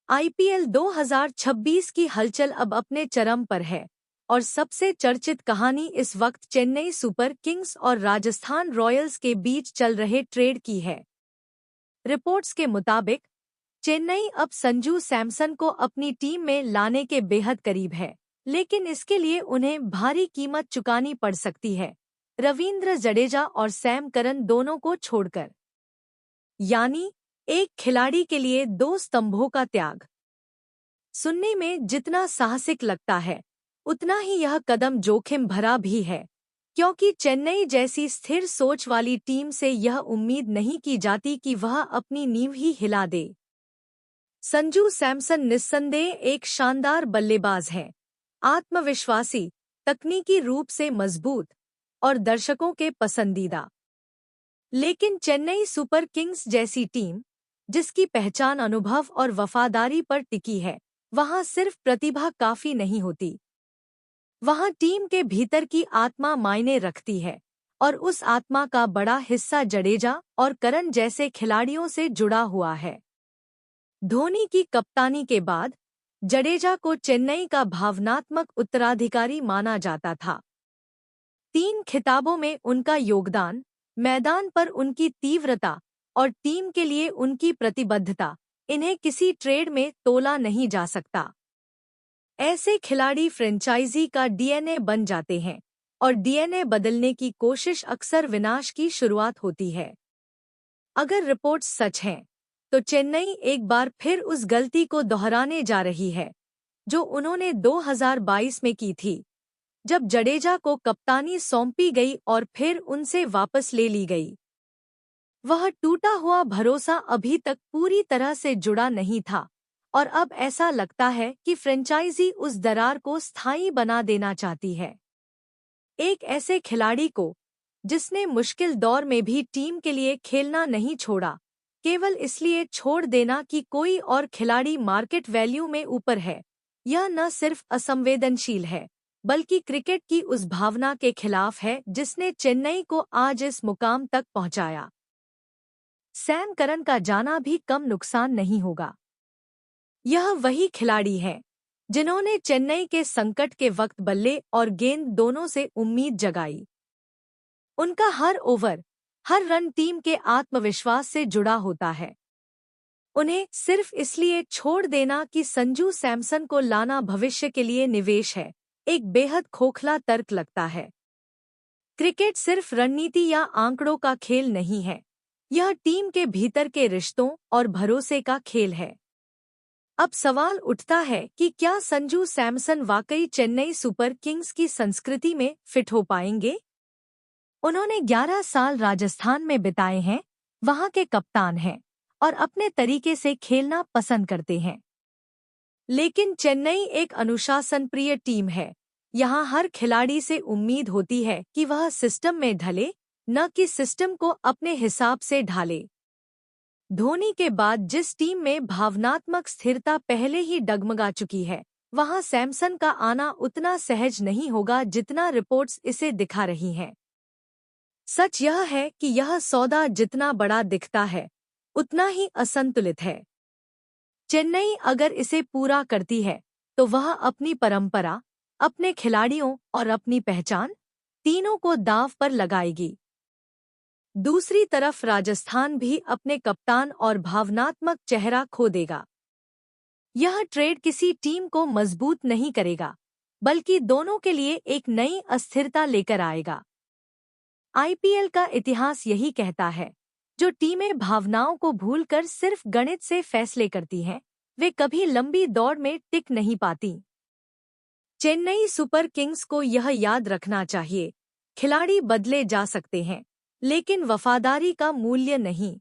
IPL 2026 की हलचल अब अपने चरम पर है और सबसे चर्चित कहानी इस वक्त चेन्नई सुपर किंग्स और राजस्थान रॉयल्स के बीच चल रहे ट्रेड की है। रिपोर्ट्स के मुताबिक चेन्नई अब संजू सैमसन को अपनी टीम में लाने के बेहद करीब है, लेकिन इसके लिए उन्हें भारी कीमत चुकानी पड़ सकती है। रवींद्र जडेजा और सैम करन दोनों को छोड़कर, यानी एक खिलाड़ी के लिए दो स्तंभों का त्याग। सुनने में जितना साहसिक लगता है, उतना ही यह कदम जोखिम भरा भी है, क्योंकि चेन्नई जैसी स्थिर सोच वाली टीम से यह उम्मीद नहीं की जाती कि वह अपनी नींव ही हिला दे। संजू सैमसन निस्संदेह एक शानदार बल्लेबाज हैं, आत्मविश्वासी, तकनीकी रूप से मजबूत और दर्शकों के पसंदीदा। लेकिन चेन्नई सुपर किंग्स जैसी टीम, जिसकी पहचान अनुभव और वफादारी पर टिकी है, वहां सिर्फ प्रतिभा काफी नहीं होती। वहां टीम के भीतर की आत्मा मायने रखती है, और उस आत्मा का बड़ा हिस्सा जडेजा और करन जैसे खिलाड़ियों से जुड़ा हुआ है। धोनी की कप्तानी के बाद जडेजा को चेन्नई का भावनात्मक उत्तराधिकारी माना जाता था। 3 खिताबों में उनका योगदान, मैदान पर उनकी तीव्रता और टीम के लिए उनकी प्रतिबद्धता, इन्हें किसी ट्रेड में तोला नहीं जा सकता। ऐसे खिलाड़ी फ्रेंचाइजी का डीएनए बन जाते हैं, और डीएनए बदलने की कोशिश अक्सर विनाश की शुरुआत होती है। अगर रिपोर्ट्स सच हैं, तो चेन्नई एक बार फिर उस गलती को दोहराने जा रही है जो उन्होंने 2022 में की थी, जब जडेजा को कप्तानी सौंपी गई और फिर उनसे वापस ले ली गई। वह टूटा हुआ भरोसा अभी तक पूरी तरह से जुड़ा नहीं था, और अब ऐसा लगता है कि फ्रेंचाइजी उस दरार को स्थायी बना देना चाहती है। एक ऐसे खिलाड़ी को, जिसने मुश्किल दौर में भी टीम के लिए खेलना नहीं छोड़ा, केवल इसलिए छोड़ देना कि कोई और खिलाड़ी मार्केट वैल्यू में ऊपर है, यह न सिर्फ असंवेदनशील है, बल्कि क्रिकेट की उस भावना के खिलाफ है जिसने चेन्नई को आज इस मुकाम तक पहुंचाया। सैम करन का जाना भी कम नुकसान नहीं होगा। यह वही खिलाड़ी है जिन्होंने चेन्नई के संकट के वक्त बल्ले और गेंद दोनों से उम्मीद जगाई। उनका हर ओवर, हर रन टीम के आत्मविश्वास से जुड़ा होता है। उन्हें सिर्फ इसलिए छोड़ देना कि संजू सैमसन को लाना भविष्य के लिए निवेश है, एक बेहद खोखला तर्क लगता है। क्रिकेट सिर्फ रणनीति या आंकड़ों का खेल नहीं है, यह टीम के भीतर के रिश्तों और भरोसे का खेल है। अब सवाल उठता है कि क्या संजू सैमसन वाकई चेन्नई सुपर किंग्स की संस्कृति में फिट हो पाएंगे? उन्होंने 11 साल राजस्थान में बिताए हैं, वहां के कप्तान हैं और अपने तरीके से खेलना पसंद करते हैं। लेकिन चेन्नई एक अनुशासन-प्रिय टीम है। यहाँ हर खिलाड़ी से उम्मीद होती है कि वह सिस्टम में ढले, न कि सिस्टम को अपने हिसाब से ढाले। धोनी के बाद जिस टीम में भावनात्मक स्थिरता पहले ही डगमगा चुकी है, वहां सैमसन का आना उतना सहज नहीं होगा जितना रिपोर्ट्स इसे दिखा रही हैं। सच यह है कि यह सौदा जितना बड़ा दिखता है, उतना ही असंतुलित है। चेन्नई अगर इसे पूरा करती है, तो वह अपनी परंपरा, अपने खिलाड़ियों और अपनी पहचान, तीनों को दांव पर लगाएगी। दूसरी तरफ राजस्थान भी अपने कप्तान और भावनात्मक चेहरा खो देगा। यह ट्रेड किसी टीम को मजबूत नहीं करेगा, बल्कि दोनों के लिए एक नई अस्थिरता लेकर आएगा। आईपीएल का इतिहास यही कहता है, जो टीमें भावनाओं को भूलकर सिर्फ गणित से फैसले करती हैं, वे कभी लंबी दौड़ में टिक नहीं पाती। चेन्नई सुपर किंग्स को यह याद रखना चाहिए, खिलाड़ी बदले जा सकते हैं, लेकिन वफादारी का मूल्य नहीं।